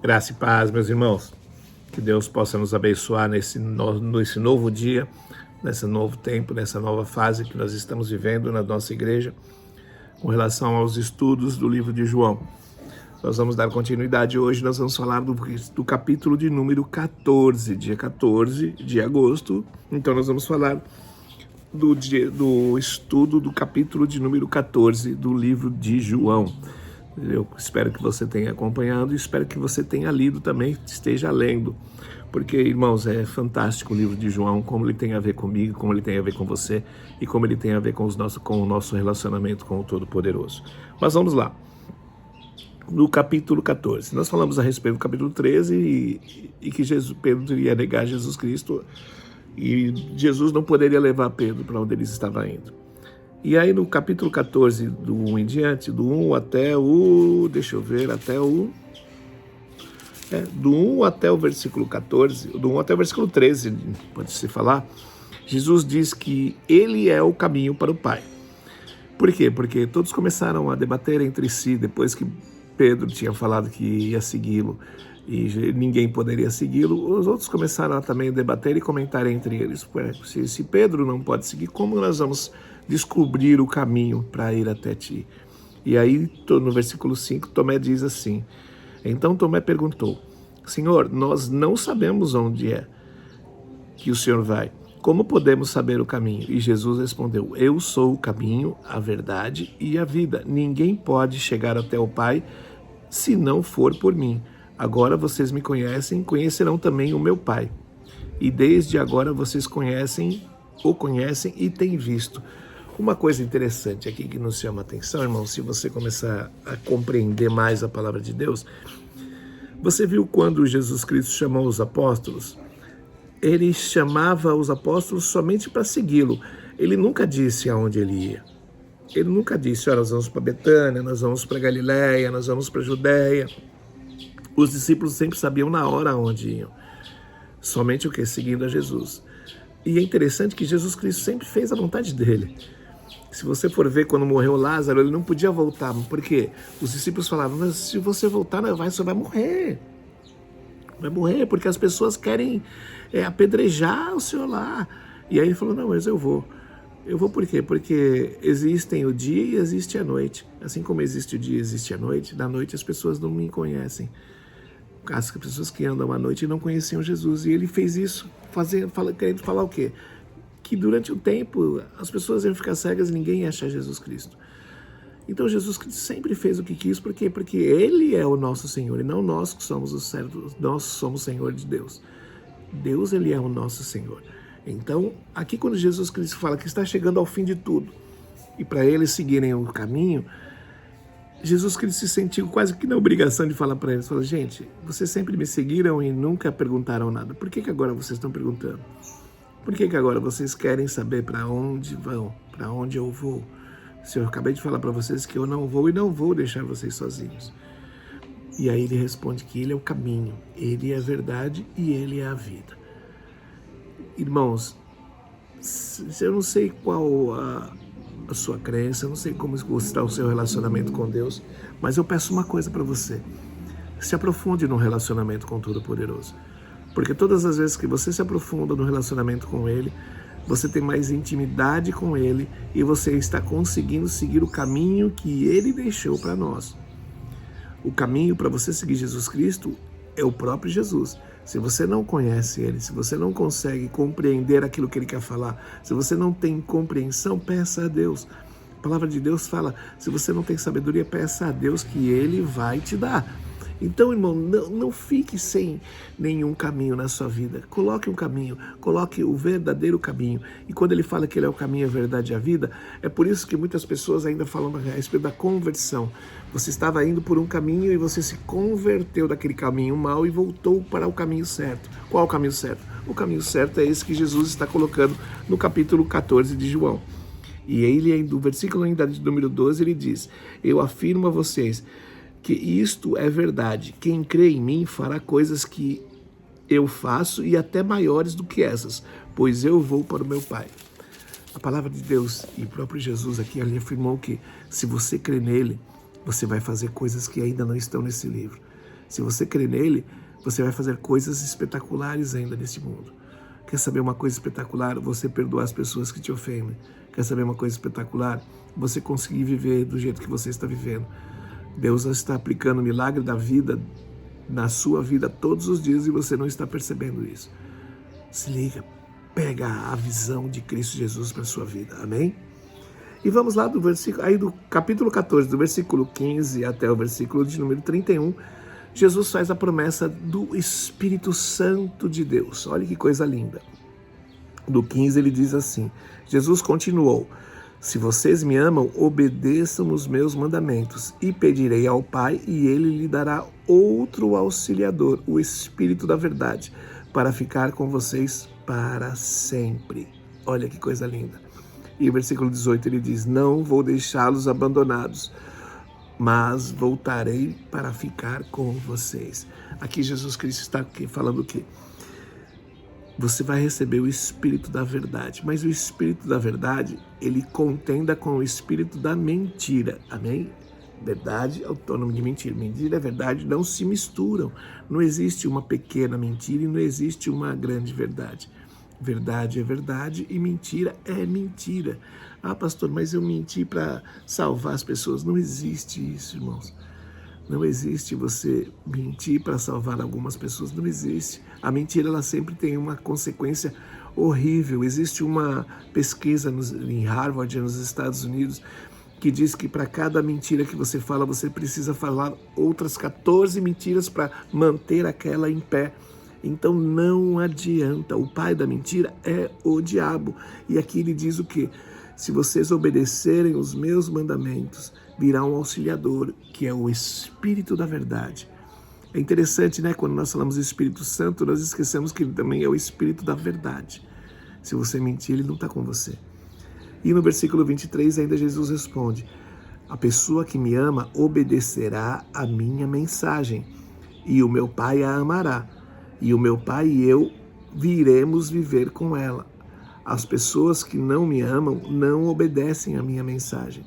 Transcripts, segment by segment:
Graça e paz, meus irmãos. Que Deus possa nos abençoar nesse novo dia, nesse novo tempo, nessa nova fase que nós estamos vivendo na nossa igreja, com relação aos estudos do livro de João. Nós vamos dar continuidade hoje, nós vamos falar do capítulo de número 14, dia 14 de agosto. Então nós vamos falar do estudo do capítulo de número 14 do livro de João. Eu espero que você tenha acompanhado e espero que você tenha lido também, esteja lendo, porque, irmãos, é fantástico o livro de João, como ele tem a ver comigo, como ele tem a ver com você e como ele tem a ver com o nosso relacionamento com o Todo-Poderoso. Mas vamos lá, no capítulo 14, nós falamos a respeito do capítulo 13 e que Pedro ia negar Jesus Cristo e Jesus não poderia levar Pedro para onde ele estava indo. E aí no capítulo 14, do 1 em diante, do 1 até o... do 1 até o versículo 14, do 1 até o versículo 13, pode-se falar, Jesus diz que ele é o caminho para o Pai. Por quê? Porque todos começaram a debater entre si, depois que Pedro tinha falado que ia segui-lo, e ninguém poderia segui-lo, os outros começaram a também debater e comentar entre eles. Se Pedro não pode seguir, como nós vamos descobrir o caminho para ir até ti? E aí, no versículo 5, Tomé diz assim: então Tomé perguntou: Senhor, nós não sabemos onde é que o Senhor vai. Como podemos saber o caminho? E Jesus respondeu: eu sou o caminho, a verdade e a vida. Ninguém pode chegar até o Pai se não for por mim. Agora vocês me conhecem, conhecerão também o meu Pai. E desde agora vocês o conhecem e têm visto. Uma coisa interessante aqui que nos chama a atenção, irmão, se você começar a compreender mais a palavra de Deus, você viu quando Jesus Cristo chamou os apóstolos? Ele chamava os apóstolos somente para segui-lo. Ele nunca disse aonde ele ia. Ele nunca disse: nós vamos para Betânia, nós vamos para Galiléia, nós vamos para Judeia. Os discípulos sempre sabiam na hora aonde iam. Somente o que? Seguindo a Jesus. E é interessante que Jesus Cristo sempre fez a vontade dele. Se você for ver quando morreu Lázaro, ele não podia voltar. Por quê? Os discípulos falavam: mas se você voltar, você vai morrer. Vai morrer, porque as pessoas querem apedrejar o Senhor lá. E aí ele falou: não, mas eu vou. Eu vou por quê? Porque existem o dia e existe a noite. Assim como existe o dia e existe a noite, na noite as pessoas não me conhecem. As pessoas que andam à noite não conheciam Jesus. E ele fez isso, querendo falar o quê? Que durante um tempo as pessoas iam ficar cegas e ninguém ia achar Jesus Cristo. Então Jesus Cristo sempre fez o que quis, por quê? Porque ele é o nosso Senhor e não nós que somos os servos, nós somos Senhor de Deus. Deus, ele é o nosso Senhor. Então, aqui quando Jesus Cristo fala que está chegando ao fim de tudo e para eles seguirem o caminho, Jesus Cristo se sentiu quase que na obrigação de falar para eles: falou, gente, vocês sempre me seguiram e nunca perguntaram nada, por que agora vocês estão perguntando? Por que agora vocês querem saber para onde vão, para onde eu vou? Se eu acabei de falar para vocês que eu não vou e não vou deixar vocês sozinhos. E aí ele responde que ele é o caminho, ele é a verdade e ele é a vida. Irmãos, eu não sei qual a sua crença, eu não sei como está o seu relacionamento com Deus, mas eu peço uma coisa para você: se aprofunde no relacionamento com o Todo-Poderoso. Porque todas as vezes que você se aprofunda no relacionamento com Ele, você tem mais intimidade com Ele e você está conseguindo seguir o caminho que Ele deixou para nós. O caminho para você seguir Jesus Cristo é o próprio Jesus. Se você não conhece Ele, se você não consegue compreender aquilo que Ele quer falar, se você não tem compreensão, peça a Deus. A palavra de Deus fala: se você não tem sabedoria, peça a Deus que Ele vai te dar. Então, irmão, não fique sem nenhum caminho na sua vida. Coloque um caminho, coloque o verdadeiro caminho. E quando ele fala que ele é o caminho, a verdade e a vida, é por isso que muitas pessoas ainda falam a respeito da conversão. Você estava indo por um caminho e você se converteu daquele caminho mal e voltou para o caminho certo. Qual o caminho certo? O caminho certo é esse que Jesus está colocando no capítulo 14 de João. E ele, do versículo ainda de número 12, ele diz: eu afirmo a vocês que isto é verdade. Quem crê em mim fará coisas que eu faço e até maiores do que essas, pois eu vou para o meu Pai. A palavra de Deus e o próprio Jesus aqui ele afirmou que se você crê nele, você vai fazer coisas que ainda não estão nesse livro. Se você crê nele, você vai fazer coisas espetaculares ainda nesse mundo. Quer saber uma coisa espetacular? Você perdoar as pessoas que te ofendem. Quer saber uma coisa espetacular? Você conseguir viver do jeito que você está vivendo. Deus está aplicando o milagre da vida na sua vida todos os dias e você não está percebendo isso. Se liga, pega a visão de Cristo Jesus para a sua vida, amém? E vamos lá do versículo, aí do capítulo 14, do versículo 15 até o versículo de número 31, Jesus faz a promessa do Espírito Santo de Deus. Olha que coisa linda. Do 15 ele diz assim, Jesus continuou, se vocês me amam, obedeçam os meus mandamentos, e pedirei ao Pai, e ele lhe dará outro auxiliador, o Espírito da verdade, para ficar com vocês para sempre. Olha que coisa linda. E o versículo 18 ele diz, não vou deixá-los abandonados, mas voltarei para ficar com vocês. Aqui Jesus Cristo está falando o quê? Você vai receber o Espírito da verdade, mas o Espírito da verdade, ele contenda com o Espírito da mentira, amém? Verdade é autônomo de mentira. Mentira e verdade não se misturam. Não existe uma pequena mentira e não existe uma grande verdade. Verdade é verdade e mentira é mentira. Ah, pastor, mas eu menti para salvar as pessoas. Não existe isso, irmãos. Não existe você mentir para salvar algumas pessoas. Não existe. A mentira, ela sempre tem uma consequência horrível. Existe uma pesquisa em Harvard, nos Estados Unidos, que diz que para cada mentira que você fala, você precisa falar outras 14 mentiras para manter aquela em pé. Então não adianta, o pai da mentira é o diabo. E aqui ele diz o quê? Se vocês obedecerem os meus mandamentos, virá um auxiliador, que é o Espírito da verdade. É interessante, né? Quando nós falamos do Espírito Santo, nós esquecemos que ele também é o Espírito da verdade. Se você mentir, ele não está com você. E no versículo 23 ainda Jesus responde, a pessoa que me ama obedecerá a minha mensagem, e o meu Pai a amará. E o meu Pai e eu viremos viver com ela. As pessoas que não me amam não obedecem à minha mensagem.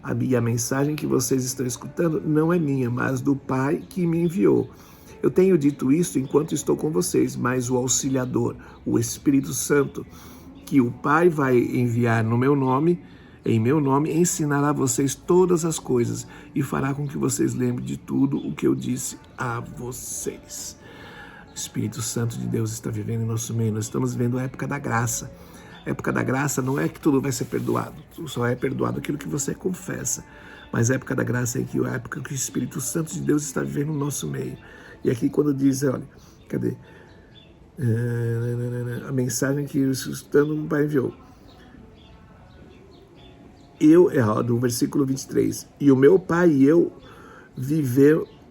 A mensagem que vocês estão escutando não é minha, mas do Pai que me enviou. Eu tenho dito isso enquanto estou com vocês, mas o Auxiliador, o Espírito Santo, que o Pai vai enviar no meu nome, em meu nome, ensinará a vocês todas as coisas e fará com que vocês lembrem de tudo o que eu disse a vocês. O Espírito Santo de Deus está vivendo em nosso meio. Nós estamos vivendo a época da graça. A época da graça não é que tudo vai ser perdoado. Só é perdoado aquilo que você confessa. Mas a época da graça é a época que o Espírito Santo de Deus está vivendo no nosso meio. E aqui quando diz, olha, cadê? A mensagem que o Pai enviou. Do versículo 23. E o meu Pai e eu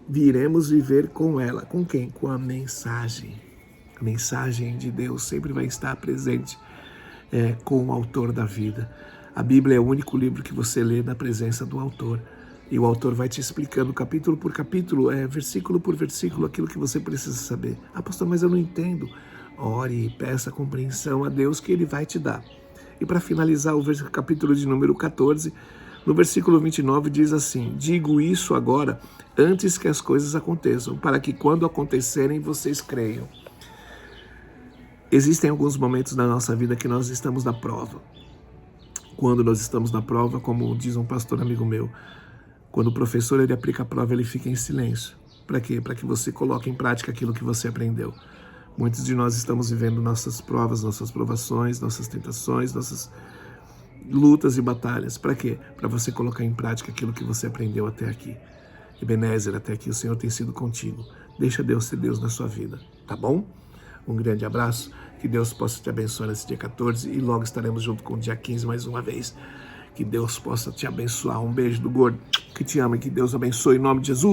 viremos viver com ela. Com quem? Com a mensagem. A mensagem de Deus sempre vai estar presente com o autor da vida. A Bíblia é o único livro que você lê na presença do autor. E o autor vai te explicando capítulo por capítulo, versículo por versículo, aquilo que você precisa saber. Ah, pastor, mas eu não entendo. Ore e peça compreensão a Deus que Ele vai te dar. E para finalizar o capítulo de número 14, no versículo 29 diz assim, digo isso agora antes que as coisas aconteçam, para que quando acontecerem vocês creiam. Existem alguns momentos na nossa vida que nós estamos na prova. Quando nós estamos na prova, como diz um pastor amigo meu, quando o professor ele aplica a prova, ele fica em silêncio. Para quê? Para que você coloque em prática aquilo que você aprendeu. Muitos de nós estamos vivendo nossas provas, nossas provações, nossas tentações, nossas lutas e batalhas. Para quê? Para você colocar em prática aquilo que você aprendeu até aqui. Ebenezer, até aqui o Senhor tem sido contigo. Deixa Deus ser Deus na sua vida, tá bom? Um grande abraço, que Deus possa te abençoar nesse dia 14 e logo estaremos junto com o dia 15 mais uma vez. Que Deus possa te abençoar. Um beijo do gordo que te ama e que Deus abençoe em nome de Jesus.